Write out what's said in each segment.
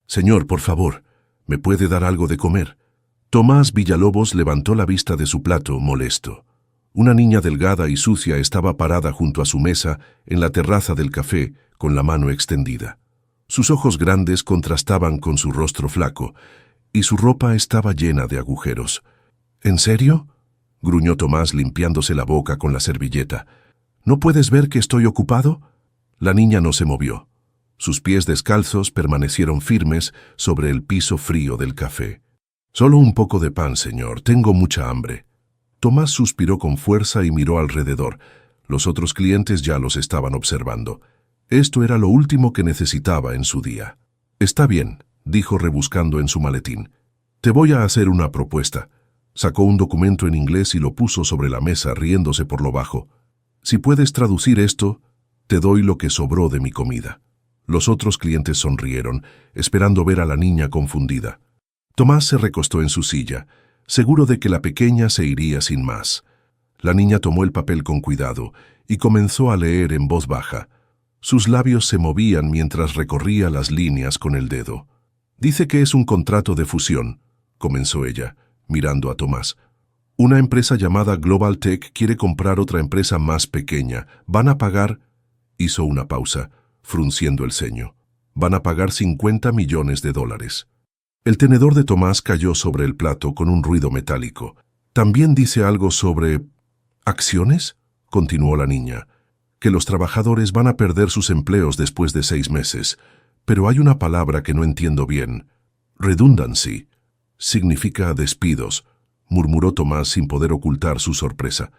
Señor, por favor, ¿me puede dar algo de comer? Tomás Villalobos levantó la vista de su plato, molesto. Una niña delgada y sucia estaba parada junto a su mesa en la terraza del café, con la mano extendida. Sus ojos grandes contrastaban con su rostro flaco, y su ropa estaba llena de agujeros. ¿En serio?, gruñó Tomás limpiándose la boca con la servilleta. ¿No puedes ver que estoy ocupado? La niña no se movió. Sus pies descalzos permanecieron firmes sobre el piso frío del café. Solo un poco de pan, señor. Tengo mucha hambre. Tomás suspiró con fuerza y miró alrededor. Los otros clientes ya los estaban observando. Esto era lo último que necesitaba en su día. Está bien, dijo rebuscando en su maletín. Te voy a hacer una propuesta. Sacó un documento en inglés y lo puso sobre la mesa, riéndose por lo bajo. Si puedes traducir esto, te doy lo que sobró de mi comida. Los otros clientes sonrieron, esperando ver a la niña confundida. Tomás se recostó en su silla, seguro de que la pequeña se iría sin más. La niña tomó el papel con cuidado y comenzó a leer en voz baja. Sus labios se movían mientras recorría las líneas con el dedo. Dice que es un contrato de fusión, comenzó ella, mirando a Tomás. Una empresa llamada Global Tech quiere comprar otra empresa más pequeña. Van a pagar... Hizo una pausa, frunciendo el ceño. Van a pagar $50 millones. El tenedor de Tomás cayó sobre el plato con un ruido metálico. ¿También dice algo sobre... acciones?, continuó la niña. Que los trabajadores van a perder sus empleos después de 6 meses. Pero hay una palabra que no entiendo bien. Redundancy. Significa despidos, murmuró Tomás sin poder ocultar su sorpresa.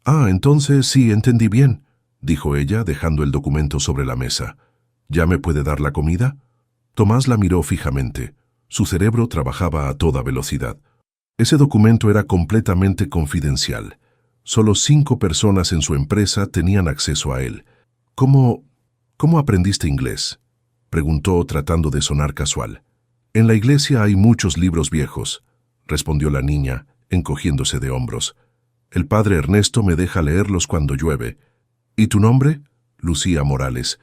Ah, entonces sí, entendí bien, dijo ella, dejando el documento sobre la mesa. ¿Ya me puede dar la comida? Tomás la miró fijamente. Su cerebro trabajaba a toda velocidad. Ese documento era completamente confidencial. Solo 5 personas en su empresa tenían acceso a él. ¿Cómo aprendiste inglés?, preguntó tratando de sonar casual. En la iglesia hay muchos libros viejos, respondió la niña, encogiéndose de hombros. El padre Ernesto me deja leerlos cuando llueve. ¿Y tu nombre? Lucía Morales.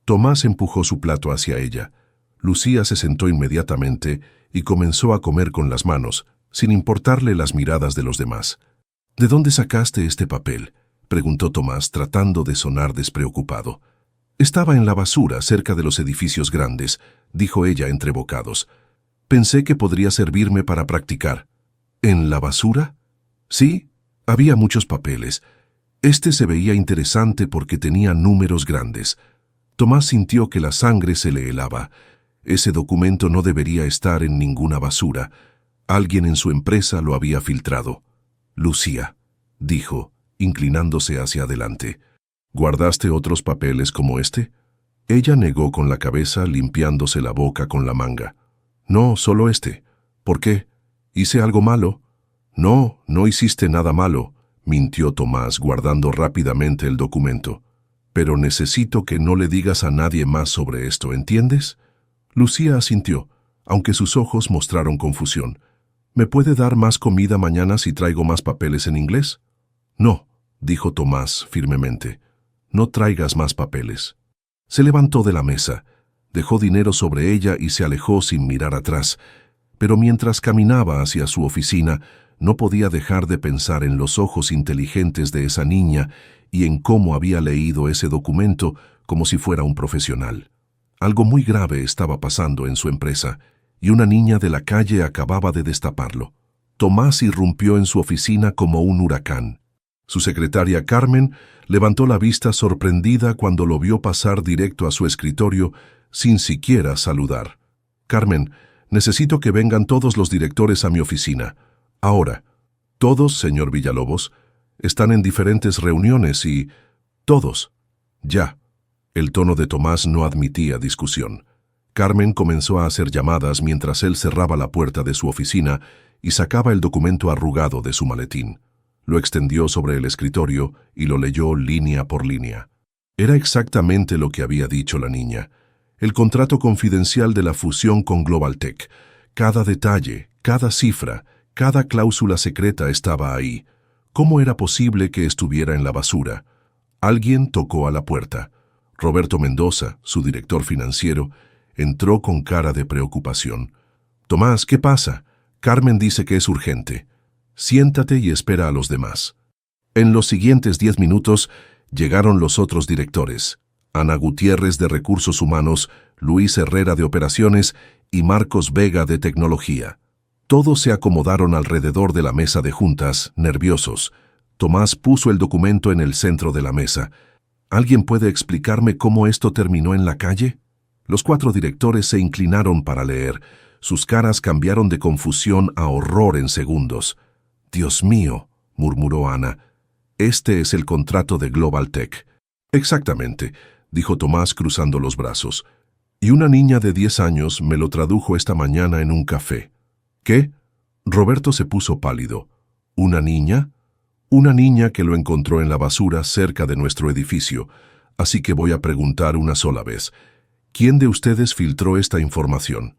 Tomás empujó su plato hacia ella. Lucía se sentó inmediatamente y comenzó a comer con las manos, sin importarle las miradas de los demás. ¿De dónde sacaste este papel?, preguntó Tomás, tratando de sonar despreocupado. Estaba en la basura, cerca de los edificios grandes, dijo ella entre bocados. Pensé que podría servirme para practicar. ¿En la basura? Sí, había muchos papeles. Este se veía interesante porque tenía números grandes. Tomás sintió que la sangre se le helaba. Ese documento no debería estar en ninguna basura. Alguien en su empresa lo había filtrado. Lucía, dijo, inclinándose hacia adelante. ¿Guardaste otros papeles como este? Ella negó con la cabeza, limpiándose la boca con la manga. No, solo este. ¿Por qué? ¿Hice algo malo? No, no hiciste nada malo, mintió Tomás, guardando rápidamente el documento. Pero necesito que no le digas a nadie más sobre esto, ¿entiendes? Lucía asintió, aunque sus ojos mostraron confusión. ¿Me puede dar más comida mañana si traigo más papeles en inglés? No, dijo Tomás firmemente. No traigas más papeles. Se levantó de la mesa, dejó dinero sobre ella y se alejó sin mirar atrás. Pero mientras caminaba hacia su oficina, no podía dejar de pensar en los ojos inteligentes de esa niña y en cómo había leído ese documento como si fuera un profesional. Algo muy grave estaba pasando en su empresa, y una niña de la calle acababa de destaparlo. Tomás irrumpió en su oficina como un huracán. Su secretaria Carmen levantó la vista sorprendida cuando lo vio pasar directo a su escritorio sin siquiera saludar. Carmen, necesito que vengan todos los directores a mi oficina. Ahora. Todos, señor Villalobos, están en diferentes reuniones y... Todos. Ya. El tono de Tomás no admitía discusión. Carmen comenzó a hacer llamadas mientras él cerraba la puerta de su oficina y sacaba el documento arrugado de su maletín. Lo extendió sobre el escritorio y lo leyó línea por línea. Era exactamente lo que había dicho la niña. El contrato confidencial de la fusión con Global Tech. Cada detalle, cada cifra, cada cláusula secreta estaba ahí. ¿Cómo era posible que estuviera en la basura? Alguien tocó a la puerta. Roberto Mendoza, su director financiero, Entró con cara de preocupación. «Tomás, ¿qué pasa? Carmen dice que es urgente. Siéntate y espera a los demás». En los siguientes 10 minutos llegaron los otros directores: Ana Gutiérrez de Recursos Humanos, Luis Herrera de Operaciones y Marcos Vega de Tecnología. Todos se acomodaron alrededor de la mesa de juntas, nerviosos. Tomás puso el documento en el centro de la mesa. «¿Alguien puede explicarme cómo esto terminó en la calle?». Los 4 directores se inclinaron para leer. Sus caras cambiaron de confusión a horror en segundos. «Dios mío», murmuró Ana. «Este es el contrato de Global Tech». «Exactamente», dijo Tomás cruzando los brazos. «Y una niña de 10 años me lo tradujo esta mañana en un café». «¿Qué?». Roberto se puso pálido. «¿Una niña?». «Una niña que lo encontró en la basura cerca de nuestro edificio. Así que voy a preguntar una sola vez. ¿Quién de ustedes filtró esta información?».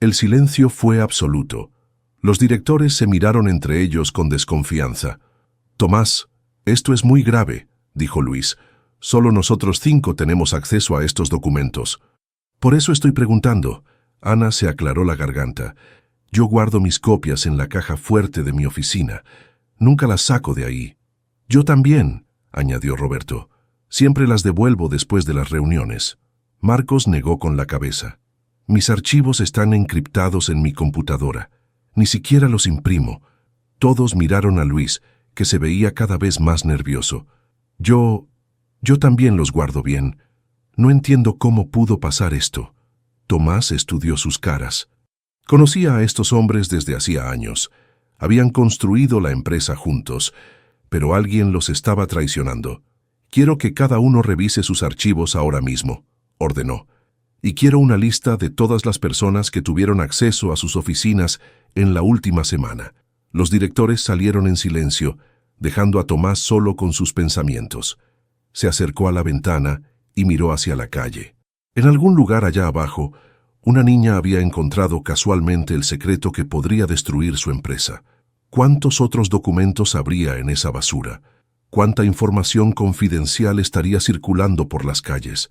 El silencio fue absoluto. Los directores se miraron entre ellos con desconfianza. «Tomás, esto es muy grave», dijo Luis. «Solo nosotros 5 tenemos acceso a estos documentos». «Por eso estoy preguntando». Ana se aclaró la garganta. «Yo guardo mis copias en la caja fuerte de mi oficina. Nunca las saco de ahí». «Yo también», añadió Roberto. «Siempre las devuelvo después de las reuniones». Marcos negó con la cabeza. «Mis archivos están encriptados en mi computadora. Ni siquiera los imprimo». Todos miraron a Luis, que se veía cada vez más nervioso. Yo también los guardo bien. No entiendo cómo pudo pasar esto». Tomás estudió sus caras. Conocía a estos hombres desde hacía años. Habían construido la empresa juntos, pero alguien los estaba traicionando. «Quiero que cada uno revise sus archivos ahora mismo», ordenó. «Y quiero una lista de todas las personas que tuvieron acceso a sus oficinas en la última semana». Los directores salieron en silencio, dejando a Tomás solo con sus pensamientos. Se acercó a la ventana y miró hacia la calle. En algún lugar allá abajo, una niña había encontrado casualmente el secreto que podría destruir su empresa. ¿Cuántos otros documentos habría en esa basura? ¿Cuánta información confidencial estaría circulando por las calles?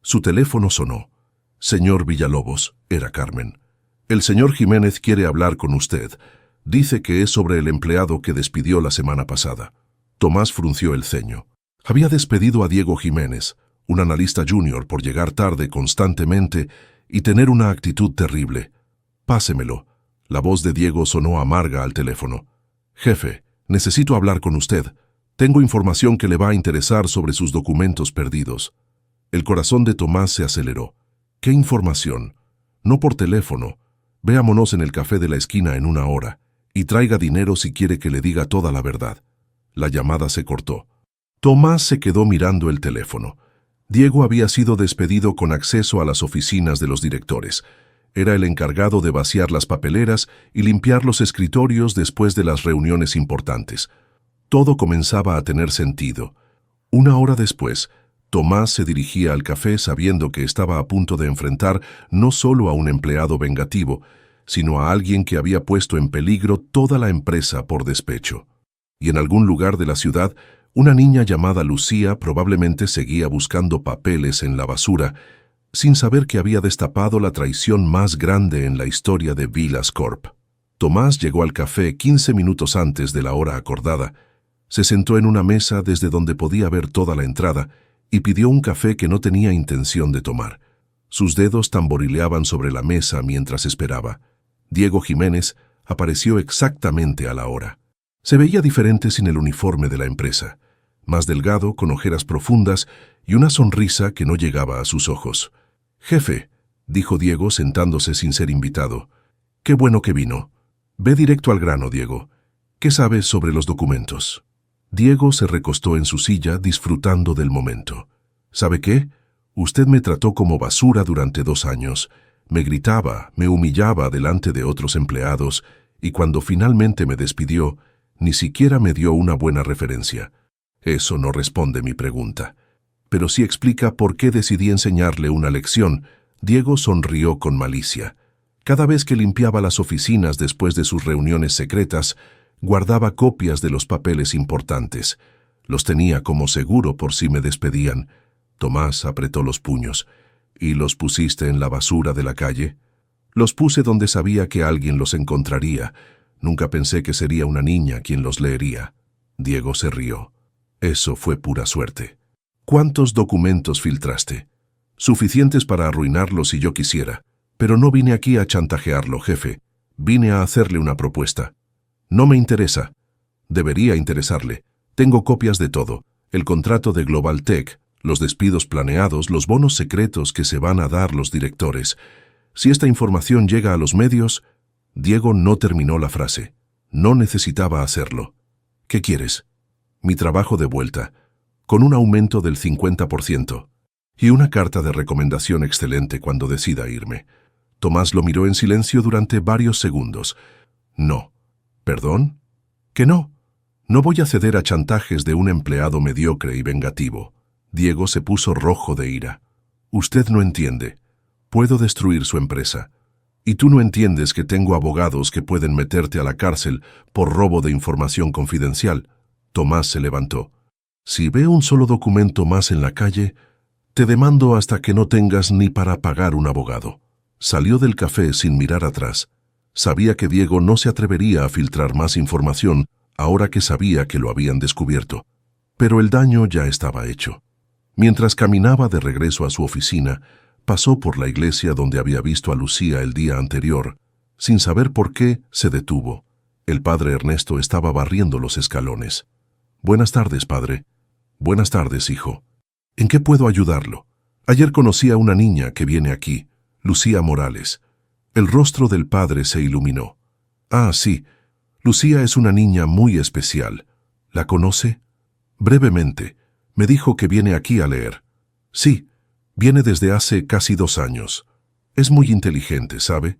Su teléfono sonó. «Señor Villalobos», era Carmen. «El señor Jiménez quiere hablar con usted. Dice que es sobre el empleado que despidió la semana pasada». Tomás frunció el ceño. Había despedido a Diego Jiménez, un analista junior, por llegar tarde constantemente y tener una actitud terrible. «Pásemelo». La voz de Diego sonó amarga al teléfono. «Jefe, necesito hablar con usted. Tengo información que le va a interesar sobre sus documentos perdidos». El corazón de Tomás se aceleró. «¿Qué información?». «No por teléfono. Veámonos en el café de la esquina en 1 hora. Y traiga dinero si quiere que le diga toda la verdad». La llamada se cortó. Tomás se quedó mirando el teléfono. Diego había sido despedido con acceso a las oficinas de los directores. Era el encargado de vaciar las papeleras y limpiar los escritorios después de las reuniones importantes. Todo comenzaba a tener sentido. 1 hora después, Tomás se dirigía al café sabiendo que estaba a punto de enfrentar no solo a un empleado vengativo, sino a alguien que había puesto en peligro toda la empresa por despecho. Y en algún lugar de la ciudad, una niña llamada Lucía probablemente seguía buscando papeles en la basura, sin saber que había destapado la traición más grande en la historia de Vilas Corp. Tomás llegó al café 15 minutos antes de la hora acordada, se sentó en una mesa desde donde podía ver toda la entrada y pidió un café que no tenía intención de tomar. Sus dedos tamborileaban sobre la mesa mientras esperaba. Diego Jiménez apareció exactamente a la hora. Se veía diferente sin el uniforme de la empresa, más delgado, con ojeras profundas y una sonrisa que no llegaba a sus ojos. «Jefe», dijo Diego sentándose sin ser invitado, «qué bueno que vino. Ve directo al grano, Diego. ¿Qué sabes sobre los documentos?». Diego se recostó en su silla disfrutando del momento. «¿Sabe qué? Usted me trató como basura durante 2 años. Me gritaba, me humillaba delante de otros empleados y cuando finalmente me despidió, ni siquiera me dio una buena referencia. Eso no responde mi pregunta. Pero sí explica por qué decidí enseñarle una lección». Diego sonrió con malicia. Cada vez que limpiaba las oficinas después de sus reuniones secretas, guardaba copias de los papeles importantes. Los tenía como seguro por si me despedían. Tomás apretó los puños. ¿Y los pusiste en la basura de la calle? Los puse donde sabía que alguien los encontraría. Nunca pensé que sería una niña quien los leería. Diego se rió. Eso fue pura suerte. ¿Cuántos documentos filtraste? Suficientes para arruinarlos si yo quisiera. Pero no vine aquí a chantajearlo, jefe. Vine a hacerle una propuesta. No me interesa. Debería interesarle. Tengo copias de todo. El contrato de Global Tech, los despidos planeados, los bonos secretos que se van a dar los directores. Si esta información llega a los medios... Diego no terminó la frase. No necesitaba hacerlo. ¿Qué quieres? Mi trabajo de vuelta, con un aumento del 50%. Y una carta de recomendación excelente cuando decida irme. Tomás lo miró en silencio durante varios segundos. No. ¿Perdón? ¿Que no? No voy a ceder a chantajes de un empleado mediocre y vengativo. Diego se puso rojo de ira. Usted no entiende. Puedo destruir su empresa. Y tú no entiendes que tengo abogados que pueden meterte a la cárcel por robo de información confidencial. Tomás se levantó. Si veo un solo documento más en la calle, te demando hasta que no tengas ni para pagar un abogado. Salió del café sin mirar atrás. Sabía que Diego no se atrevería a filtrar más información ahora que sabía que lo habían descubierto. Pero el daño ya estaba hecho. Mientras caminaba de regreso a su oficina, pasó por la iglesia donde había visto a Lucía el día anterior. Sin saber por qué, se detuvo. El padre Ernesto estaba barriendo los escalones. Buenas tardes, padre. Buenas tardes, hijo. ¿En qué puedo ayudarlo? Ayer conocí a una niña que viene aquí, Lucía Morales. El rostro del padre se iluminó. Ah, sí. Lucía es una niña muy especial. ¿La conoce? Brevemente. Me dijo que viene aquí a leer. Sí. Viene desde hace casi 2 años. Es muy inteligente, ¿sabe?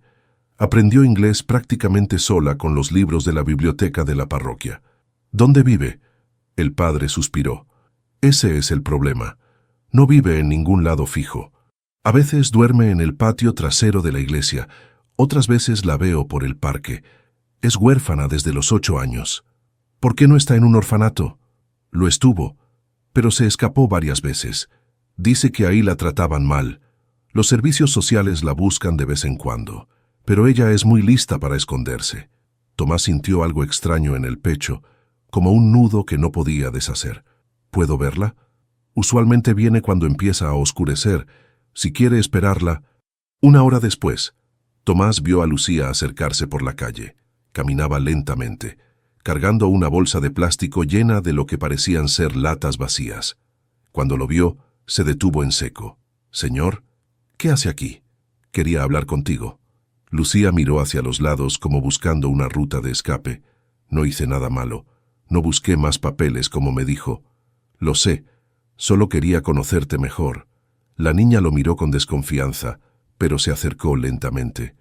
Aprendió inglés prácticamente sola con los libros de la biblioteca de la parroquia. ¿Dónde vive? El padre suspiró. Ese es el problema. No vive en ningún lado fijo. A veces duerme en el patio trasero de la iglesia, otras veces la veo por el parque. Es huérfana desde los 8 años. ¿Por qué no está en un orfanato? Lo estuvo, pero se escapó varias veces. Dice que ahí la trataban mal. Los servicios sociales la buscan de vez en cuando, pero ella es muy lista para esconderse. Tomás sintió algo extraño en el pecho, como un nudo que no podía deshacer. ¿Puedo verla? Usualmente viene cuando empieza a oscurecer. Si quiere esperarla... 1 hora después, Tomás vio a Lucía acercarse por la calle. Caminaba lentamente, cargando una bolsa de plástico llena de lo que parecían ser latas vacías. Cuando lo vio, se detuvo en seco. «Señor, ¿qué hace aquí? Quería hablar contigo». Lucía miró hacia los lados como buscando una ruta de escape. «No hice nada malo. No busqué más papeles como me dijo. Lo sé. Solo quería conocerte mejor». La niña lo miró con desconfianza, pero se acercó lentamente.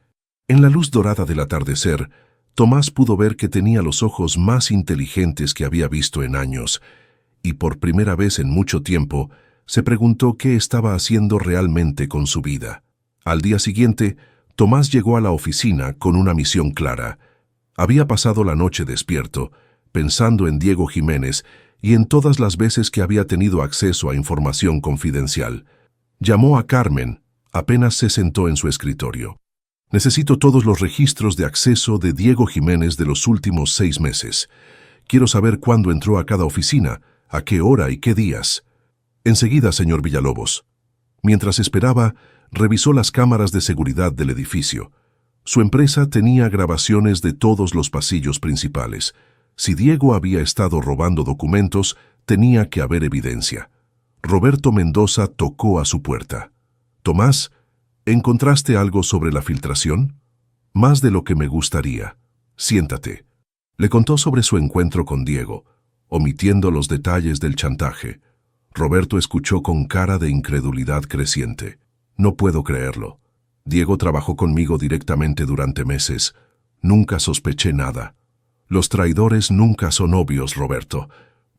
En la luz dorada del atardecer, Tomás pudo ver que tenía los ojos más inteligentes que había visto en años, y por primera vez en mucho tiempo, se preguntó qué estaba haciendo realmente con su vida. Al día siguiente, Tomás llegó a la oficina con una misión clara. Había pasado la noche despierto, pensando en Diego Jiménez y en todas las veces que había tenido acceso a información confidencial. Llamó a Carmen, apenas se sentó en su escritorio. «Necesito todos los registros de acceso de Diego Jiménez de los últimos 6 meses. Quiero saber cuándo entró a cada oficina, a qué hora y qué días». «Enseguida, señor Villalobos». Mientras esperaba, revisó las cámaras de seguridad del edificio. Su empresa tenía grabaciones de todos los pasillos principales. Si Diego había estado robando documentos, tenía que haber evidencia. Roberto Mendoza tocó a su puerta. «Tomás, ¿encontraste algo sobre la filtración?» «Más de lo que me gustaría. Siéntate». Le contó sobre su encuentro con Diego, omitiendo los detalles del chantaje. Roberto escuchó con cara de incredulidad creciente. «No puedo creerlo. Diego trabajó conmigo directamente durante meses. Nunca sospeché nada. Los traidores nunca son obvios, Roberto.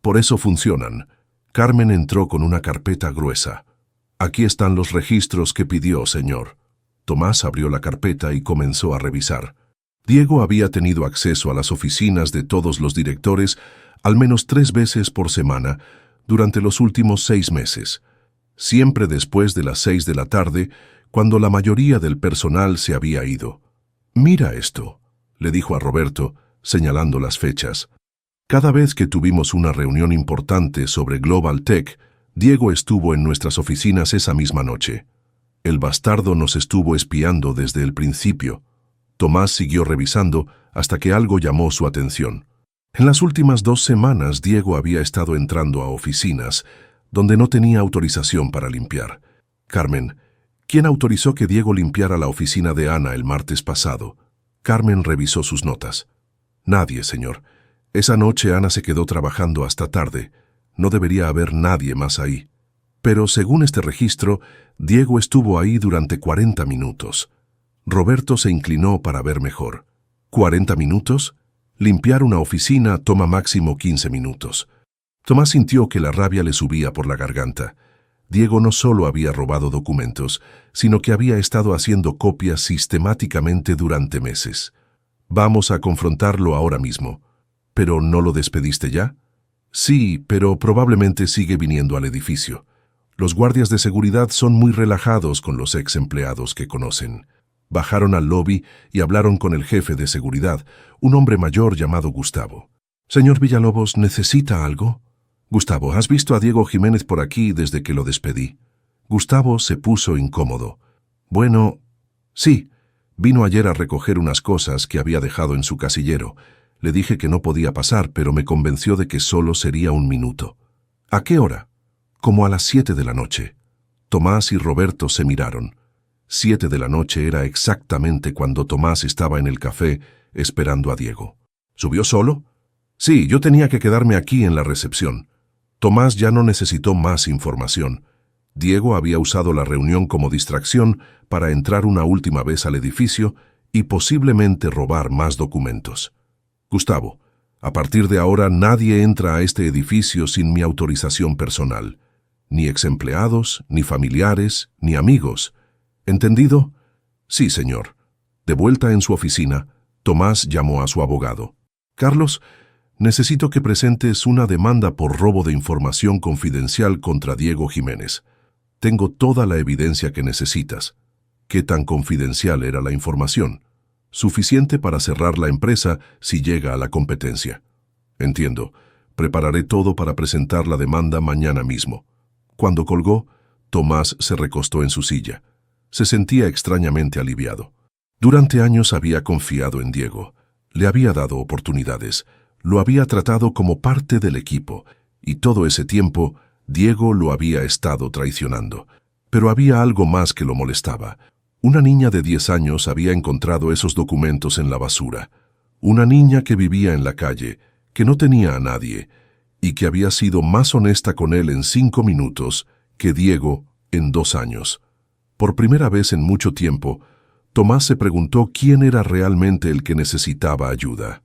Por eso funcionan». Carmen entró con una carpeta gruesa. «Aquí están los registros que pidió, señor». Tomás abrió la carpeta y comenzó a revisar. Diego había tenido acceso a las oficinas de todos los directores al menos 3 veces por semana durante los últimos 6 meses. siempre después de las 6 de la tarde, cuando la mayoría del personal se había ido. «Mira esto», le dijo a Roberto, señalando las fechas. «Cada vez que tuvimos una reunión importante sobre Global Tech, Diego estuvo en nuestras oficinas esa misma noche. El bastardo nos estuvo espiando desde el principio». Tomás siguió revisando hasta que algo llamó su atención. En las últimas 2 semanas, Diego había estado entrando a oficinas donde no tenía autorización para limpiar. «Carmen, ¿quién autorizó que Diego limpiara la oficina de Ana el martes pasado?» Carmen revisó sus notas. «Nadie, señor. Esa noche Ana se quedó trabajando hasta tarde. No debería haber nadie más ahí. Pero según este registro, Diego estuvo ahí durante 40 minutos. Roberto se inclinó para ver mejor. ¿40 minutos? Limpiar una oficina toma máximo 15 minutos. Tomás sintió que la rabia le subía por la garganta. Diego no solo había robado documentos, sino que había estado haciendo copias sistemáticamente durante meses. «Vamos a confrontarlo ahora mismo». «¿Pero no lo despediste ya?» «Sí, pero probablemente sigue viniendo al edificio. Los guardias de seguridad son muy relajados con los ex empleados que conocen». Bajaron al lobby y hablaron con el jefe de seguridad, un hombre mayor llamado Gustavo. «Señor Villalobos, ¿necesita algo?» «Gustavo, ¿has visto a Diego Jiménez por aquí desde que lo despedí?» Gustavo se puso incómodo. «Bueno, sí, vino ayer a recoger unas cosas que había dejado en su casillero. Le dije que no podía pasar, pero me convenció de que solo sería 1 minuto». «¿A qué hora?» «Como a las 7 de la noche». Tomás y Roberto se miraron. 7 de la noche era exactamente cuando Tomás estaba en el café esperando a Diego. ¿Subió solo? Sí, yo tenía que quedarme aquí en la recepción. Tomás ya no necesitó más información. Diego había usado la reunión como distracción para entrar una última vez al edificio y posiblemente robar más documentos. «Gustavo, a partir de ahora nadie entra a este edificio sin mi autorización personal. Ni ex empleados, ni familiares, ni amigos. ¿Entendido?» «Sí, señor». De vuelta en su oficina, Tomás llamó a su abogado. «Carlos, necesito que presentes una demanda por robo de información confidencial contra Diego Jiménez. Tengo toda la evidencia que necesitas». ¿Qué tan confidencial era la información? «Suficiente para cerrar la empresa si llega a la competencia». «Entiendo. Prepararé todo para presentar la demanda mañana mismo». Cuando colgó, Tomás se recostó en su silla. Se sentía extrañamente aliviado. Durante años había confiado en Diego. Le había dado oportunidades. Lo había tratado como parte del equipo. Y todo ese tiempo, Diego lo había estado traicionando. Pero había algo más que lo molestaba. Una niña de 10 años había encontrado esos documentos en la basura. Una niña que vivía en la calle, que no tenía a nadie, y que había sido más honesta con él en 5 minutos que Diego en 2 años. Por primera vez en mucho tiempo, Tomás se preguntó quién era realmente el que necesitaba ayuda.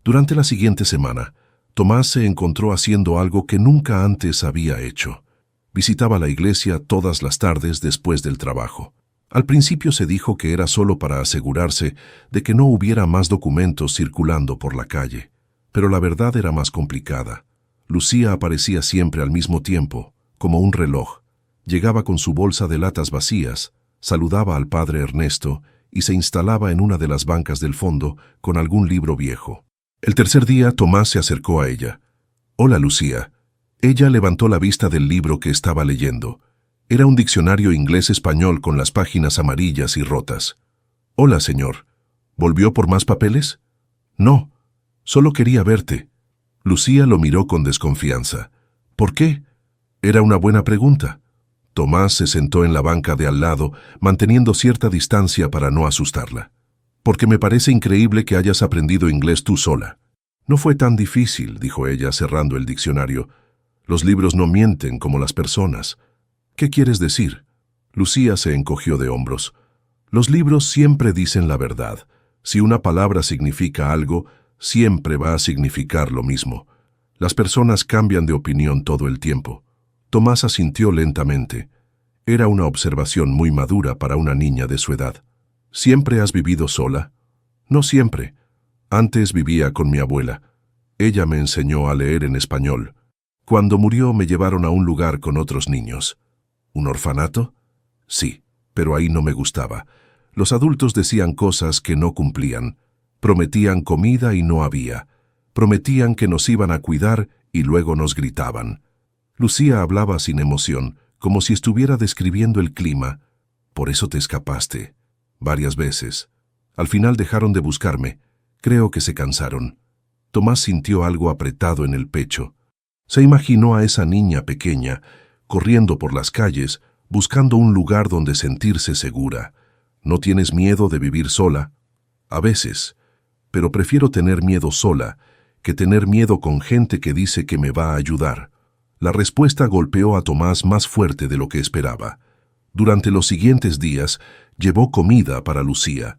Durante la siguiente semana, Tomás se encontró haciendo algo que nunca antes había hecho. Visitaba la iglesia todas las tardes después del trabajo. Al principio se dijo que era solo para asegurarse de que no hubiera más documentos circulando por la calle. Pero la verdad era más complicada. Lucía aparecía siempre al mismo tiempo, como un reloj. Llegaba con su bolsa de latas vacías, saludaba al padre Ernesto y se instalaba en una de las bancas del fondo con algún libro viejo. El tercer día, Tomás se acercó a ella. «Hola, Lucía». Ella levantó la vista del libro que estaba leyendo. Era un diccionario inglés-español con las páginas amarillas y rotas. «Hola, señor. ¿Volvió por más papeles?» «No, solo quería verte». Lucía lo miró con desconfianza. «¿Por qué?» Era una buena pregunta. Tomás se sentó en la banca de al lado, manteniendo cierta distancia para no asustarla. «Porque me parece increíble que hayas aprendido inglés tú sola». «No fue tan difícil», dijo ella cerrando el diccionario. «Los libros no mienten como las personas». «¿Qué quieres decir?» Lucía se encogió de hombros. «Los libros siempre dicen la verdad. Si una palabra significa algo, siempre va a significar lo mismo. Las personas cambian de opinión todo el tiempo». Tomás asintió lentamente. Era una observación muy madura para una niña de su edad. «¿Siempre has vivido sola?» «No siempre. Antes vivía con mi abuela. Ella me enseñó a leer en español. Cuando murió me llevaron a un lugar con otros niños». ¿Un orfanato? Sí, pero ahí no me gustaba. Los adultos decían cosas que no cumplían. Prometían comida y no había. Prometían que nos iban a cuidar y luego nos gritaban. Lucía hablaba sin emoción, como si estuviera describiendo el clima. Por eso te escapaste. Varias veces. Al final dejaron de buscarme. Creo que se cansaron. Tomás sintió algo apretado en el pecho. Se imaginó a esa niña pequeña, corriendo por las calles, buscando un lugar donde sentirse segura. ¿No tienes miedo de vivir sola? A veces, pero prefiero tener miedo sola que tener miedo con gente que dice que me va a ayudar. La respuesta golpeó a Tomás más fuerte de lo que esperaba. Durante los siguientes días, llevó comida para Lucía.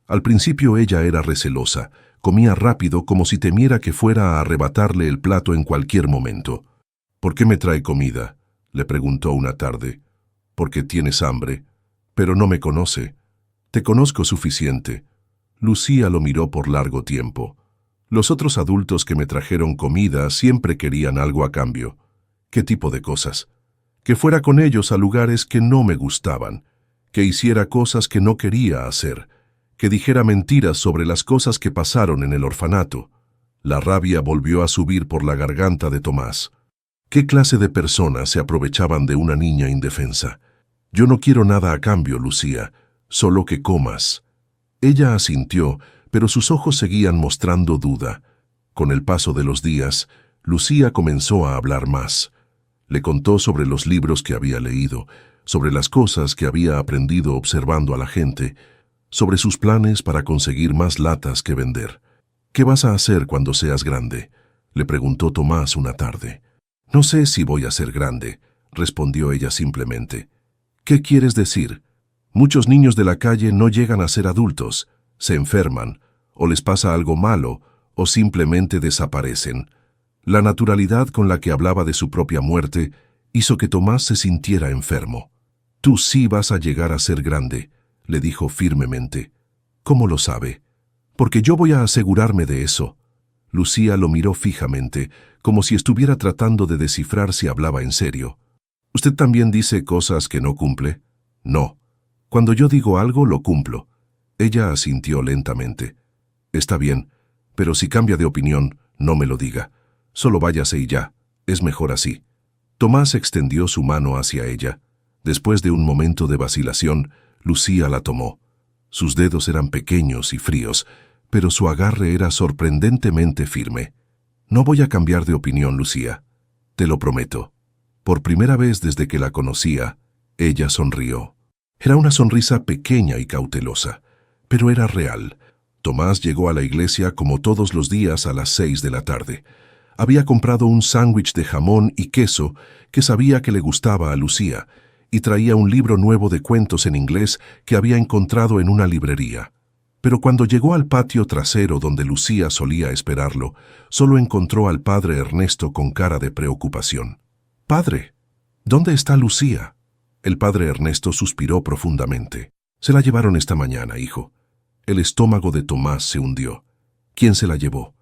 Al principio ella era recelosa, comía rápido como si temiera que fuera a arrebatarle el plato en cualquier momento. ¿Por qué me trae comida?, le preguntó una tarde. Porque tienes hambre. Pero no me conoce. Te conozco suficiente. Lucía lo miró por largo tiempo. Los otros adultos que me trajeron comida siempre querían algo a cambio. ¿Qué tipo de cosas? Que fuera con ellos a lugares que no me gustaban, que hiciera cosas que no quería hacer, que dijera mentiras sobre las cosas que pasaron en el orfanato. La rabia volvió a subir por la garganta de Tomás. ¿Qué clase de personas se aprovechaban de una niña indefensa? Yo no quiero nada a cambio, Lucía, solo que comas. Ella asintió, pero sus ojos seguían mostrando duda. Con el paso de los días, Lucía comenzó a hablar más. Le contó sobre los libros que había leído, sobre las cosas que había aprendido observando a la gente, sobre sus planes para conseguir más latas que vender. ¿Qué vas a hacer cuando seas grande?, le preguntó Tomás una tarde. No sé si voy a ser grande, respondió ella simplemente. ¿Qué quieres decir? Muchos niños de la calle no llegan a ser adultos, se enferman, o les pasa algo malo, o simplemente desaparecen. La naturalidad con la que hablaba de su propia muerte hizo que Tomás se sintiera enfermo. Tú sí vas a llegar a ser grande, le dijo firmemente. ¿Cómo lo sabe? Porque yo voy a asegurarme de eso. Lucía lo miró fijamente, como si estuviera tratando de descifrar si hablaba en serio. ¿Usted también dice cosas que no cumple? No. Cuando yo digo algo, lo cumplo. Ella asintió lentamente. Está bien, pero si cambia de opinión, no me lo diga. Solo váyase y ya. Es mejor así. Tomás extendió su mano hacia ella. Después de un momento de vacilación, Lucía la tomó. Sus dedos eran pequeños y fríos, pero su agarre era sorprendentemente firme. No voy a cambiar de opinión, Lucía. Te lo prometo. Por primera vez desde que la conocía, ella sonrió. Era una sonrisa pequeña y cautelosa, pero era real. Tomás llegó a la iglesia como todos los días a las 6 de la tarde. Había comprado un sándwich de jamón y queso que sabía que le gustaba a Lucía, y traía un libro nuevo de cuentos en inglés que había encontrado en una librería. Pero cuando llegó al patio trasero donde Lucía solía esperarlo, solo encontró al padre Ernesto con cara de preocupación. «Padre, ¿dónde está Lucía?». El padre Ernesto suspiró profundamente. «Se la llevaron esta mañana, hijo». El estómago de Tomás se hundió. ¿Quién se la llevó?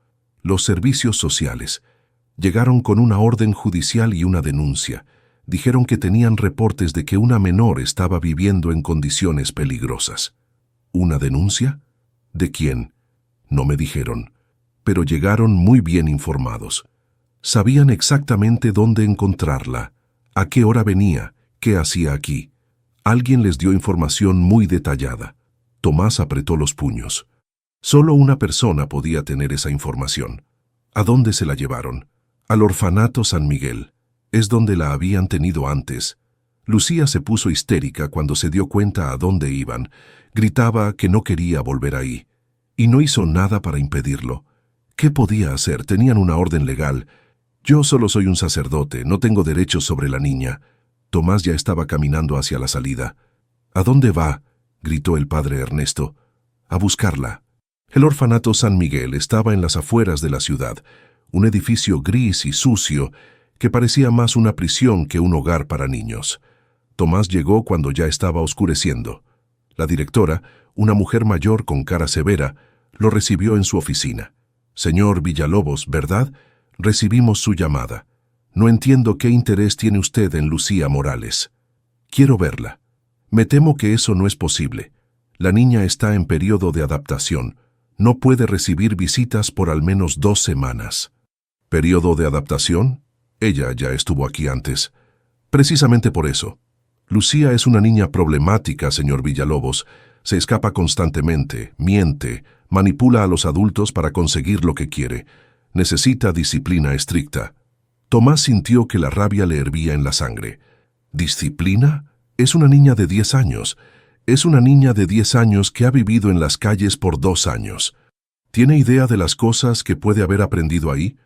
Los servicios sociales. Llegaron con una orden judicial y una denuncia. Dijeron que tenían reportes de que una menor estaba viviendo en condiciones peligrosas. ¿Una denuncia? ¿De quién? No me dijeron, pero llegaron muy bien informados. Sabían exactamente dónde encontrarla, a qué hora venía, qué hacía aquí. Alguien les dio información muy detallada. Tomás apretó los puños. Solo una persona podía tener esa información. ¿A dónde se la llevaron? Al orfanato San Miguel. Es donde la habían tenido antes. Lucía se puso histérica cuando se dio cuenta a dónde iban. Gritaba que no quería volver ahí. Y no hizo nada para impedirlo. ¿Qué podía hacer? Tenían una orden legal. Yo solo soy un sacerdote, no tengo derechos sobre la niña. Tomás ya estaba caminando hacia la salida. ¿A dónde va?, gritó el padre Ernesto. A buscarla. El orfanato San Miguel estaba en las afueras de la ciudad, un edificio gris y sucio que parecía más una prisión que un hogar para niños. Tomás llegó cuando ya estaba oscureciendo. La directora, una mujer mayor con cara severa, lo recibió en su oficina. «Señor Villalobos, ¿verdad? Recibimos su llamada. No entiendo qué interés tiene usted en Lucía Morales». Quiero verla. Me temo que eso no es posible. La niña está en periodo de adaptación. No puede recibir visitas por al menos 2 semanas. ¿Periodo de adaptación? Ella ya estuvo aquí antes. Precisamente por eso. Lucía es una niña problemática, señor Villalobos. Se escapa constantemente, miente, manipula a los adultos para conseguir lo que quiere. Necesita disciplina estricta. Tomás sintió que la rabia le hervía en la sangre. ¿Disciplina? Es una niña de 10 años. Es una niña de 10 años que ha vivido en las calles por 2 años. ¿Tiene idea de las cosas que puede haber aprendido ahí?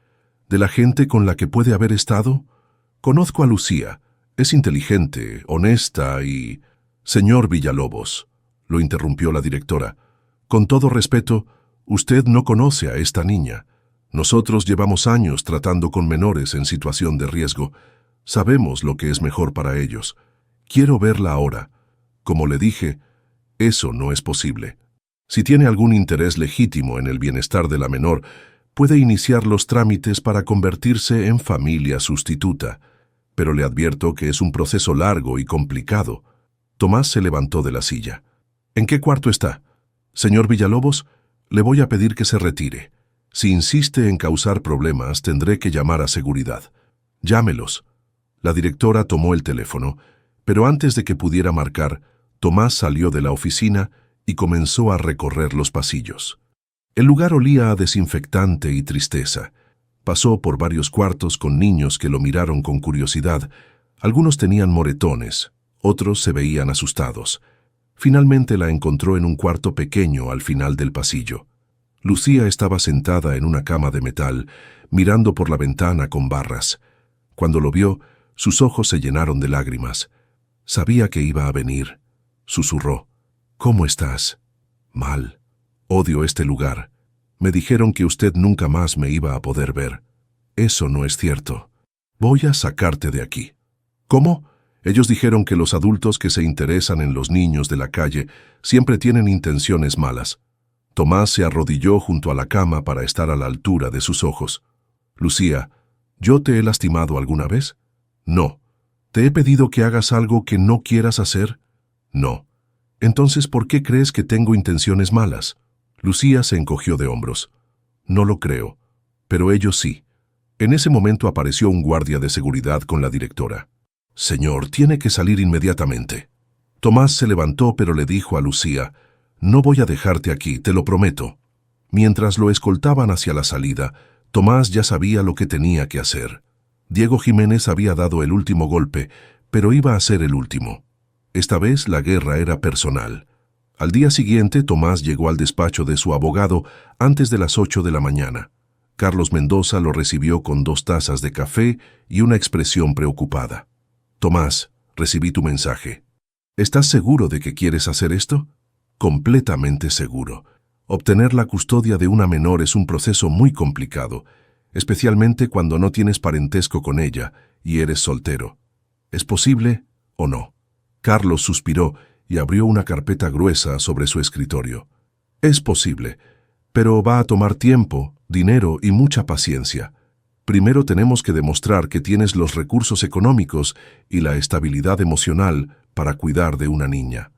¿De la gente con la que puede haber estado? Conozco a Lucía. Es inteligente, honesta y... Señor Villalobos, lo interrumpió la directora. Con todo respeto, usted no conoce a esta niña. Nosotros llevamos años tratando con menores en situación de riesgo. Sabemos lo que es mejor para ellos. Quiero verla ahora. Como le dije, eso no es posible. Si tiene algún interés legítimo en el bienestar de la menor, puede iniciar los trámites para convertirse en familia sustituta. Pero le advierto que es un proceso largo y complicado. Tomás se levantó de la silla. ¿En qué cuarto está? Señor Villalobos, le voy a pedir que se retire. Si insiste en causar problemas, tendré que llamar a seguridad. Llámelos. La directora tomó el teléfono, pero antes de que pudiera marcar, Tomás salió de la oficina y comenzó a recorrer los pasillos. El lugar olía a desinfectante y tristeza. Pasó por varios cuartos con niños que lo miraron con curiosidad. Algunos tenían moretones, otros se veían asustados. Finalmente la encontró en un cuarto pequeño al final del pasillo. Lucía estaba sentada en una cama de metal, mirando por la ventana con barras. Cuando lo vio, sus ojos se llenaron de lágrimas. Sabía que iba a venir. Susurró. ¿Cómo estás? Mal. Odio este lugar. Me dijeron que usted nunca más me iba a poder ver. Eso no es cierto. Voy a sacarte de aquí. ¿Cómo? Ellos dijeron que los adultos que se interesan en los niños de la calle siempre tienen intenciones malas. Tomás se arrodilló junto a la cama para estar a la altura de sus ojos. Lucía, ¿yo te he lastimado alguna vez? No. ¿Te he pedido que hagas algo que no quieras hacer? No. Entonces, ¿por qué crees que tengo intenciones malas? Lucía se encogió de hombros. No lo creo, pero ellos sí. En ese momento apareció un guardia de seguridad con la directora. Señor, tiene que salir inmediatamente. Tomás se levantó, pero le dijo a Lucía, no voy a dejarte aquí, te lo prometo. Mientras lo escoltaban hacia la salida, Tomás ya sabía lo que tenía que hacer. Diego Jiménez había dado el último golpe, pero iba a ser el último. Esta vez la guerra era personal. Al día siguiente, Tomás llegó al despacho de su abogado antes de las 8 de la mañana. Carlos Mendoza lo recibió con 2 tazas de café y una expresión preocupada. Tomás, recibí tu mensaje. ¿Estás seguro de que quieres hacer esto? Completamente seguro. Obtener la custodia de una menor es un proceso muy complicado, especialmente cuando no tienes parentesco con ella y eres soltero. ¿Es posible o no? Carlos suspiró y abrió una carpeta gruesa sobre su escritorio. Es posible, pero va a tomar tiempo, dinero y mucha paciencia. Primero tenemos que demostrar que tienes los recursos económicos y la estabilidad emocional para cuidar de una niña.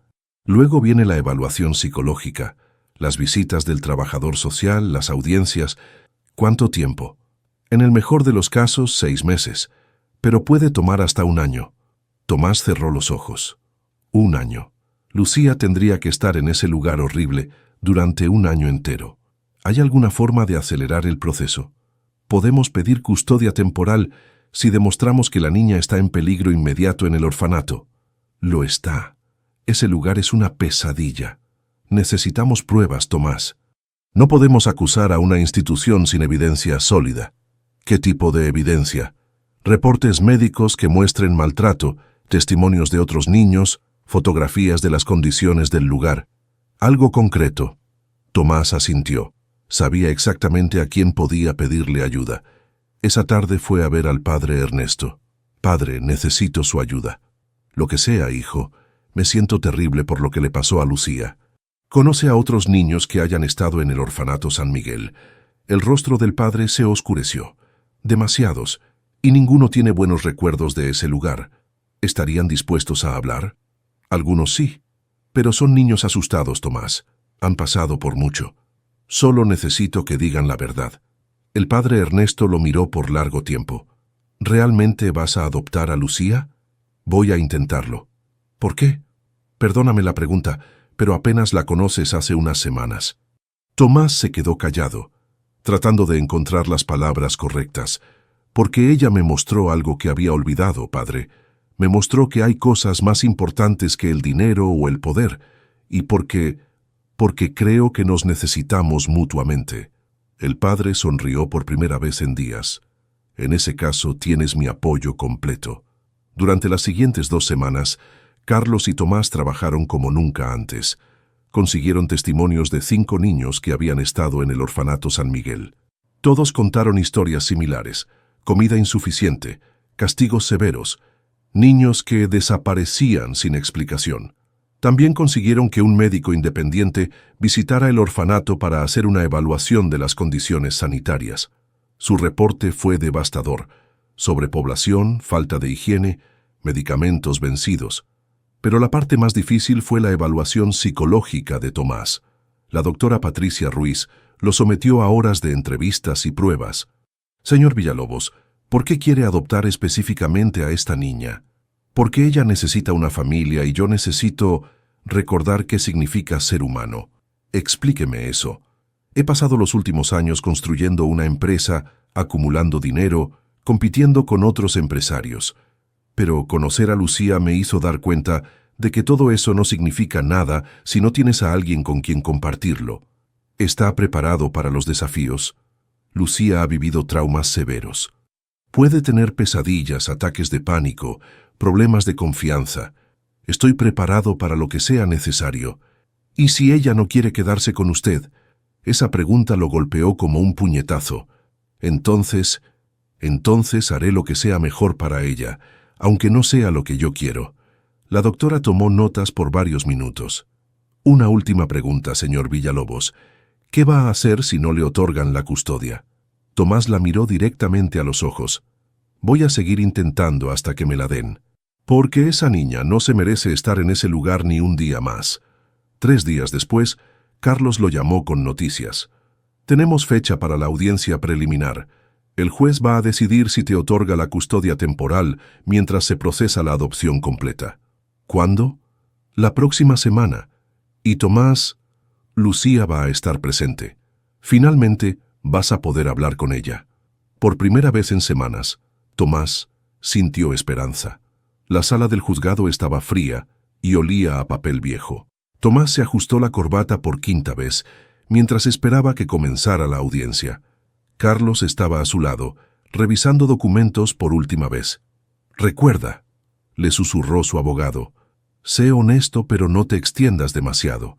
Luego viene la evaluación psicológica, las visitas del trabajador social, las audiencias. ¿Cuánto tiempo? En el mejor de los casos, 6 meses, pero puede tomar hasta 1 año. Tomás cerró los ojos. 1 año. Lucía tendría que estar en ese lugar horrible durante 1 año entero. ¿Hay alguna forma de acelerar el proceso? Podemos pedir custodia temporal si demostramos que la niña está en peligro inmediato en el orfanato. Lo está. Ese lugar es una pesadilla. Necesitamos pruebas, Tomás. No podemos acusar a una institución sin evidencia sólida. ¿Qué tipo de evidencia? Reportes médicos que muestren maltrato, testimonios de otros niños, fotografías de las condiciones del lugar. Algo concreto. Tomás asintió. Sabía exactamente a quién podía pedirle ayuda. Esa tarde fue a ver al padre Ernesto. Padre, necesito su ayuda. Lo que sea, hijo. Me siento terrible por lo que le pasó a Lucía. ¿Conoce a otros niños que hayan estado en el orfanato San Miguel? El rostro del padre se oscureció. Demasiados, y ninguno tiene buenos recuerdos de ese lugar. ¿Estarían dispuestos a hablar? Algunos sí, pero son niños asustados, Tomás. Han pasado por mucho. Solo necesito que digan la verdad. El padre Ernesto lo miró por largo tiempo. ¿Realmente vas a adoptar a Lucía? Voy a intentarlo. ¿Por qué? Perdóname la pregunta, pero apenas la conoces hace unas semanas. Tomás se quedó callado, tratando de encontrar las palabras correctas, porque ella me mostró algo que había olvidado, padre. Me mostró que hay cosas más importantes que el dinero o el poder, y porque creo que nos necesitamos mutuamente. El padre sonrió por primera vez en días. En ese caso tienes mi apoyo completo. Durante las siguientes 2 semanas, Carlos y Tomás trabajaron como nunca antes. Consiguieron testimonios de 5 niños que habían estado en el orfanato San Miguel. Todos contaron historias similares: comida insuficiente, castigos severos, niños que desaparecían sin explicación. También consiguieron que un médico independiente visitara el orfanato para hacer una evaluación de las condiciones sanitarias. Su reporte fue devastador: sobrepoblación, falta de higiene, medicamentos vencidos. Pero la parte más difícil fue la evaluación psicológica de Tomás. La doctora Patricia Ruiz lo sometió a horas de entrevistas y pruebas. Señor Villalobos, ¿por qué quiere adoptar específicamente a esta niña? Porque ella necesita una familia y yo necesito recordar qué significa ser humano. Explíqueme eso. He pasado los últimos años construyendo una empresa, acumulando dinero, compitiendo con otros empresarios. Pero conocer a Lucía me hizo dar cuenta de que todo eso no significa nada si no tienes a alguien con quien compartirlo. ¿Está preparado para los desafíos? Lucía ha vivido traumas severos. Puede tener pesadillas, ataques de pánico, problemas de confianza. Estoy preparado para lo que sea necesario. ¿Y si ella no quiere quedarse con usted? Esa pregunta lo golpeó como un puñetazo. Entonces haré lo que sea mejor para ella, aunque no sea lo que yo quiero. La doctora tomó notas por varios minutos. Una última pregunta, señor Villalobos. ¿Qué va a hacer si no le otorgan la custodia? Tomás la miró directamente a los ojos. Voy a seguir intentando hasta que me la den. Porque esa niña no se merece estar en ese lugar ni un día más. 3 días después, Carlos lo llamó con noticias. Tenemos fecha para la audiencia preliminar. El juez va a decidir si te otorga la custodia temporal mientras se procesa la adopción completa. ¿Cuándo? La próxima semana. Y Tomás, Lucía va a estar presente. Finalmente, vas a poder hablar con ella. Por primera vez en semanas, Tomás sintió esperanza. La sala del juzgado estaba fría y olía a papel viejo. Tomás se ajustó la corbata por 5ª vez, mientras esperaba que comenzara la audiencia. Carlos estaba a su lado, revisando documentos por última vez. «Recuerda», le susurró su abogado, «sé honesto, pero no te extiendas demasiado.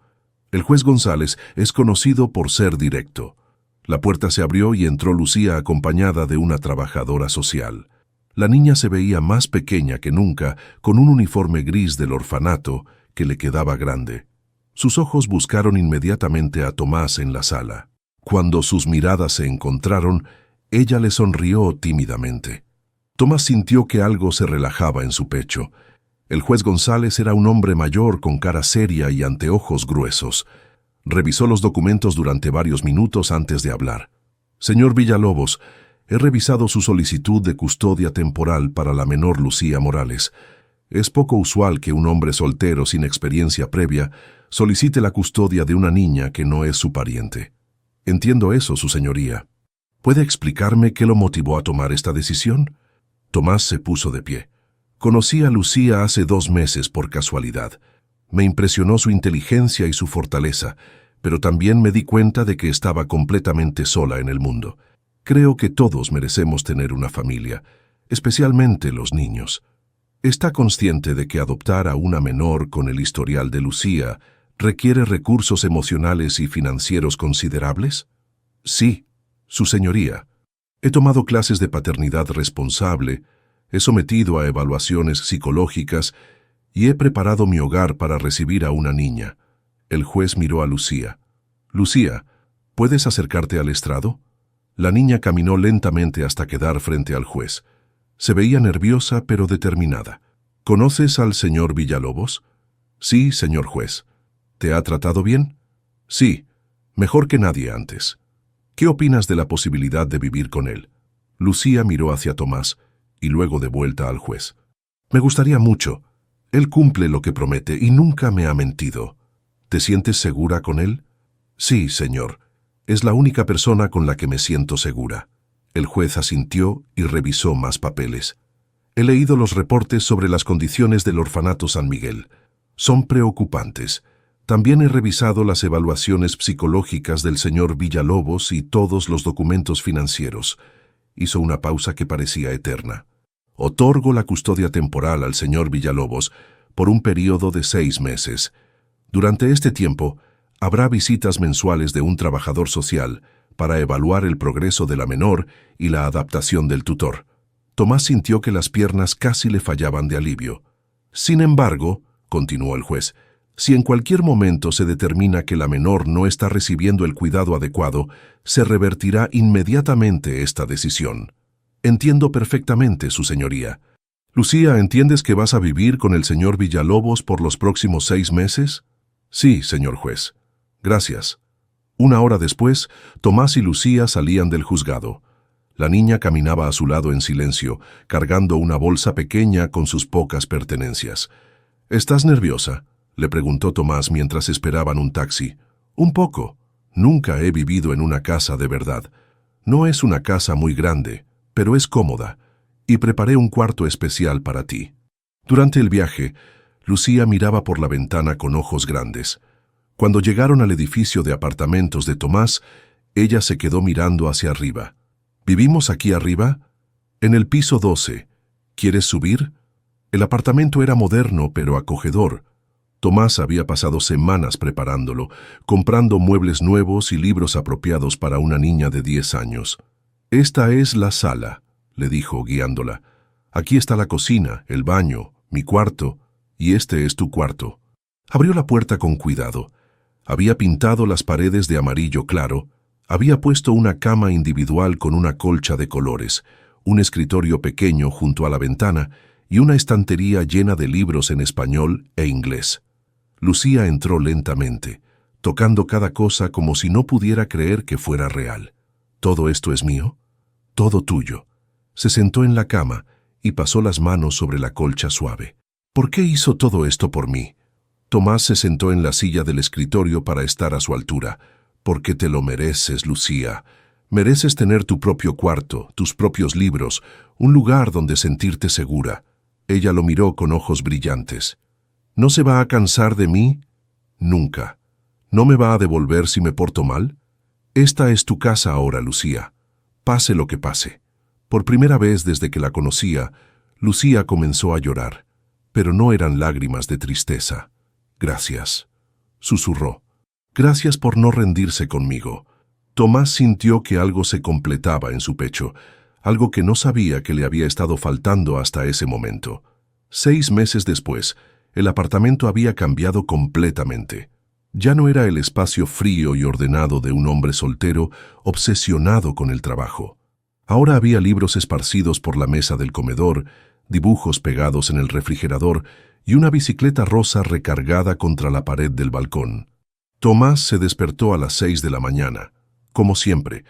El juez González es conocido por ser directo». La puerta se abrió y entró Lucía acompañada de una trabajadora social. La niña se veía más pequeña que nunca, con un uniforme gris del orfanato que le quedaba grande. Sus ojos buscaron inmediatamente a Tomás en la sala. Cuando sus miradas se encontraron, ella le sonrió tímidamente. Tomás sintió que algo se relajaba en su pecho. El juez González era un hombre mayor con cara seria y anteojos gruesos. Revisó los documentos durante varios minutos antes de hablar. «Señor Villalobos, he revisado su solicitud de custodia temporal para la menor Lucía Morales. Es poco usual que un hombre soltero sin experiencia previa solicite la custodia de una niña que no es su pariente. Entiendo eso, su señoría. ¿Puede explicarme qué lo motivó a tomar esta decisión?» Tomás se puso de pie. «Conocí a Lucía hace 2 meses por casualidad. Me impresionó su inteligencia y su fortaleza, pero también me di cuenta de que estaba completamente sola en el mundo. Creo que todos merecemos tener una familia, especialmente los niños. ¿Está consciente de que adoptar a una menor con el historial de Lucía requiere recursos emocionales y financieros considerables?» «Sí, su señoría. He tomado clases de paternidad responsable, he sometido a evaluaciones psicológicas y he preparado mi hogar para recibir a una niña». El juez miró a Lucía. «Lucía, ¿puedes acercarte al estrado?» La niña caminó lentamente hasta quedar frente al juez. Se veía nerviosa pero determinada. ¿Conoces al señor Villalobos? Sí, señor juez. ¿Te ha tratado bien? Sí, mejor que nadie antes. ¿Qué opinas de la posibilidad de vivir con él? Lucía miró hacia Tomás y luego de vuelta al juez. Me gustaría mucho. Él cumple lo que promete y nunca me ha mentido. ¿Te sientes segura con él? Sí, señor. Es la única persona con la que me siento segura. El juez asintió y revisó más papeles. He leído los reportes sobre las condiciones del orfanato San Miguel. Son preocupantes. También he revisado las evaluaciones psicológicas del señor Villalobos y todos los documentos financieros. Hizo una pausa que parecía eterna. Otorgo la custodia temporal al señor Villalobos por un período de 6 meses. Durante este tiempo, habrá visitas mensuales de un trabajador social para evaluar el progreso de la menor y la adaptación del tutor. Tomás sintió que las piernas casi le fallaban de alivio. Sin embargo, continuó el juez, si en cualquier momento se determina que la menor no está recibiendo el cuidado adecuado, se revertirá inmediatamente esta decisión. Entiendo perfectamente, su señoría. Lucía, ¿entiendes que vas a vivir con el señor Villalobos por los próximos 6 meses? Sí, señor juez. Gracias. Una hora después, Tomás y Lucía salían del juzgado. La niña caminaba a su lado en silencio, cargando una bolsa pequeña con sus pocas pertenencias. ¿Estás nerviosa?, le preguntó Tomás mientras esperaban un taxi. Un poco. Nunca he vivido en una casa de verdad. No es una casa muy grande, pero es cómoda, y preparé un cuarto especial para ti. Durante el viaje, Lucía miraba por la ventana con ojos grandes. Cuando llegaron al edificio de apartamentos de Tomás, ella se quedó mirando hacia arriba. ¿Vivimos aquí arriba? En el piso 12. ¿Quieres subir? El apartamento era moderno pero acogedor. Tomás había pasado semanas preparándolo, comprando muebles nuevos y libros apropiados para una niña de 10 años. Esta es la sala, le dijo guiándola. Aquí está la cocina, el baño, mi cuarto, y este es tu cuarto. Abrió la puerta con cuidado. Había pintado las paredes de amarillo claro, había puesto una cama individual con una colcha de colores, un escritorio pequeño junto a la ventana y una estantería llena de libros en español e inglés. Lucía entró lentamente, tocando cada cosa como si no pudiera creer que fuera real. ¿Todo esto es mío? Todo tuyo. Se sentó en la cama y pasó las manos sobre la colcha suave. ¿Por qué hizo todo esto por mí? Tomás se sentó en la silla del escritorio para estar a su altura. Porque te lo mereces, Lucía. Mereces tener tu propio cuarto, tus propios libros, un lugar donde sentirte segura. Ella lo miró con ojos brillantes. ¿No se va a cansar de mí? Nunca. ¿No me va a devolver si me porto mal? Esta es tu casa ahora, Lucía. Pase lo que pase. Por primera vez desde que la conocía, Lucía comenzó a llorar, pero no eran lágrimas de tristeza. Gracias, susurró. Gracias por no rendirse conmigo. Tomás sintió que algo se completaba en su pecho, algo que no sabía que le había estado faltando hasta ese momento. 6 meses después, el apartamento había cambiado completamente. Ya no era el espacio frío y ordenado de un hombre soltero obsesionado con el trabajo. Ahora había libros esparcidos por la mesa del comedor, dibujos pegados en el refrigerador y una bicicleta rosa recargada contra la pared del balcón. Tomás se despertó a las 6 de la mañana, como siempre,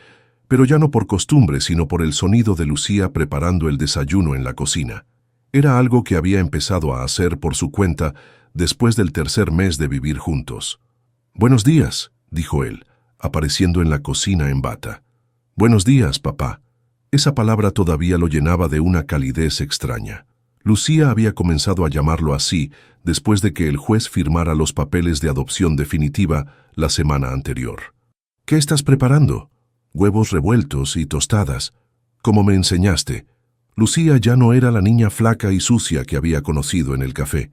pero ya no por costumbre, sino por el sonido de Lucía preparando el desayuno en la cocina. Era algo que había empezado a hacer por su cuenta después del tercer mes de vivir juntos. «Buenos días», dijo él, apareciendo en la cocina en bata. «Buenos días, papá». Esa palabra todavía lo llenaba de una calidez extraña. Lucía había comenzado a llamarlo así después de que el juez firmara los papeles de adopción definitiva la semana anterior. «¿Qué estás preparando?» «Huevos revueltos y tostadas, como me enseñaste». Lucía ya no era la niña flaca y sucia que había conocido en el café.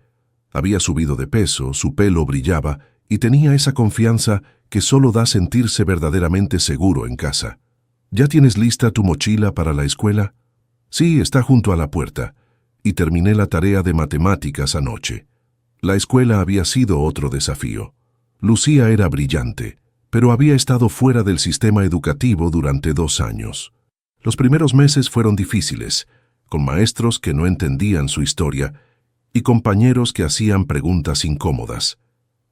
Había subido de peso, su pelo brillaba y tenía esa confianza que solo da sentirse verdaderamente seguro en casa. «¿Ya tienes lista tu mochila para la escuela?» «Sí, está junto a la puerta. Y terminé la tarea de matemáticas anoche». La escuela había sido otro desafío. Lucía era brillante, pero había estado fuera del sistema educativo durante 2 años. Los primeros meses fueron difíciles, con maestros que no entendían su historia y compañeros que hacían preguntas incómodas.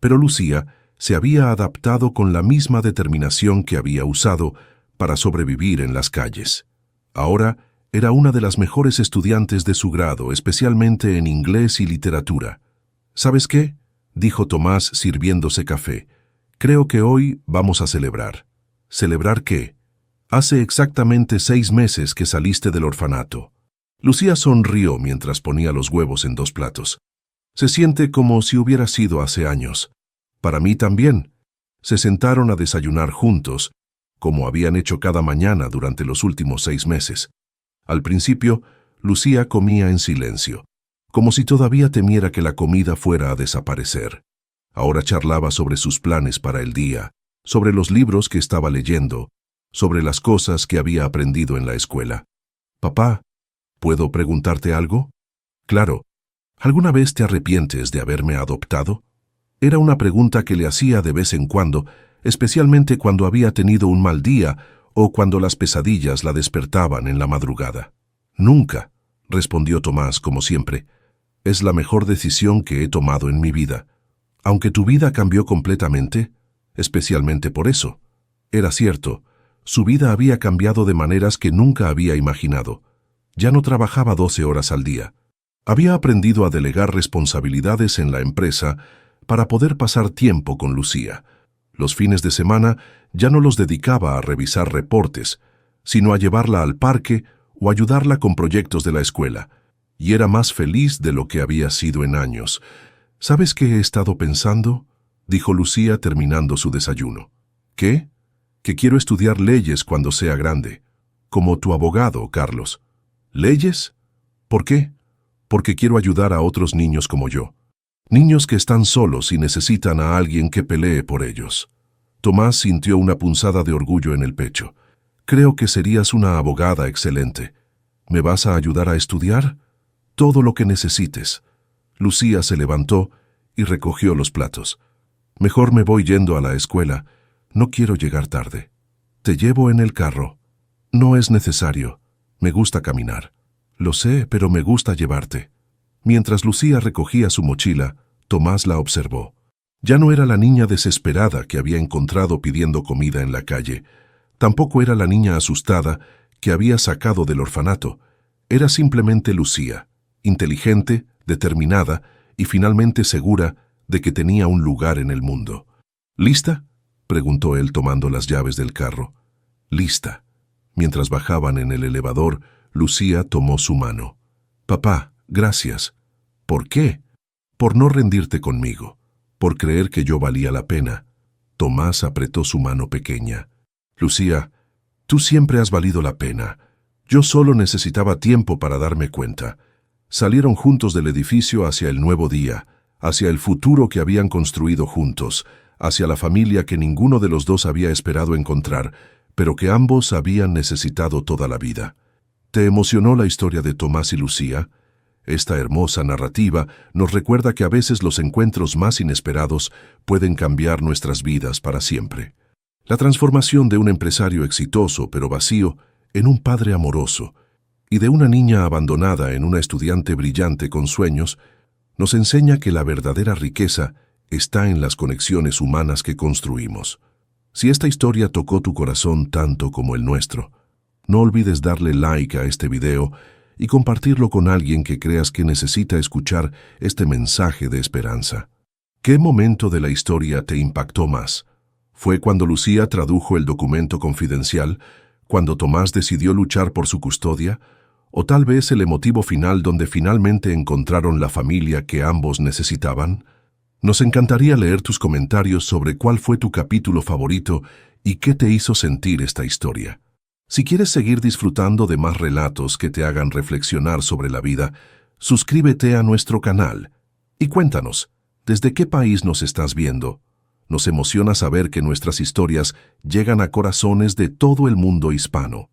Pero Lucía se había adaptado con la misma determinación que había usado para sobrevivir en las calles. Ahora era una de las mejores estudiantes de su grado, especialmente en inglés y literatura. ¿Sabes qué?, dijo Tomás sirviéndose café. Creo que hoy vamos a celebrar. ¿Celebrar qué? Hace exactamente 6 meses que saliste del orfanato. Lucía sonrió mientras ponía los huevos en 2 platos. Se siente como si hubiera sido hace años. Para mí también. Se sentaron a desayunar juntos, como habían hecho cada mañana durante los últimos 6 meses. Al principio, Lucía comía en silencio, como si todavía temiera que la comida fuera a desaparecer. Ahora charlaba sobre sus planes para el día, sobre los libros que estaba leyendo, sobre las cosas que había aprendido en la escuela. «Papá, ¿puedo preguntarte algo?» «Claro. ¿Alguna vez te arrepientes de haberme adoptado?» Era una pregunta que le hacía de vez en cuando, especialmente cuando había tenido un mal día o cuando las pesadillas la despertaban en la madrugada. «Nunca», respondió Tomás como siempre. «Es la mejor decisión que he tomado en mi vida. Aunque tu vida cambió completamente, especialmente por eso». Era cierto, su vida había cambiado de maneras que nunca había imaginado. Ya no trabajaba 12 horas al día. Había aprendido a delegar responsabilidades en la empresa para poder pasar tiempo con Lucía. Los fines de semana ya no los dedicaba a revisar reportes, sino a llevarla al parque o ayudarla con proyectos de la escuela, y era más feliz de lo que había sido en años. «¿Sabes qué he estado pensando?», dijo Lucía terminando su desayuno. «¿Qué?». «Que quiero estudiar leyes cuando sea grande, como tu abogado, Carlos». «¿Leyes? ¿Por qué?». «Porque quiero ayudar a otros niños como yo. Niños que están solos y necesitan a alguien que pelee por ellos». Tomás sintió una punzada de orgullo en el pecho. «Creo que serías una abogada excelente. ¿Me vas a ayudar a estudiar?». «Todo lo que necesites». Lucía se levantó y recogió los platos. «Mejor me voy yendo a la escuela. No quiero llegar tarde». «Te llevo en el carro». «No es necesario. Me gusta caminar». «Lo sé, pero me gusta llevarte». Mientras Lucía recogía su mochila, Tomás la observó. Ya no era la niña desesperada que había encontrado pidiendo comida en la calle. Tampoco era la niña asustada que había sacado del orfanato. Era simplemente Lucía, inteligente, determinada y finalmente segura de que tenía un lugar en el mundo. «¿Lista?», preguntó él tomando las llaves del carro. «Lista». Mientras bajaban en el elevador, Lucía tomó su mano. «Papá, gracias». «¿Por qué?». «Por no rendirte conmigo, por creer que yo valía la pena». Tomás apretó su mano pequeña. «Lucía, tú siempre has valido la pena. Yo solo necesitaba tiempo para darme cuenta». Salieron juntos del edificio hacia el nuevo día, hacia el futuro que habían construido juntos, hacia la familia que ninguno de los dos había esperado encontrar, pero que ambos habían necesitado toda la vida. ¿Te emocionó la historia de Tomás y Lucía? Esta hermosa narrativa nos recuerda que a veces los encuentros más inesperados pueden cambiar nuestras vidas para siempre. La transformación de un empresario exitoso pero vacío en un padre amoroso y de una niña abandonada en una estudiante brillante con sueños nos enseña que la verdadera riqueza está en las conexiones humanas que construimos. Si esta historia tocó tu corazón tanto como el nuestro, no olvides darle like a este video y compartirlo con alguien que creas que necesita escuchar este mensaje de esperanza. ¿Qué momento de la historia te impactó más? ¿Fue cuando Lucía tradujo el documento confidencial, cuando Tomás decidió luchar por su custodia, o tal vez el emotivo final donde finalmente encontraron la familia que ambos necesitaban? Nos encantaría leer tus comentarios sobre cuál fue tu capítulo favorito y qué te hizo sentir esta historia. Si quieres seguir disfrutando de más relatos que te hagan reflexionar sobre la vida, suscríbete a nuestro canal y cuéntanos, ¿desde qué país nos estás viendo? Nos emociona saber que nuestras historias llegan a corazones de todo el mundo hispano.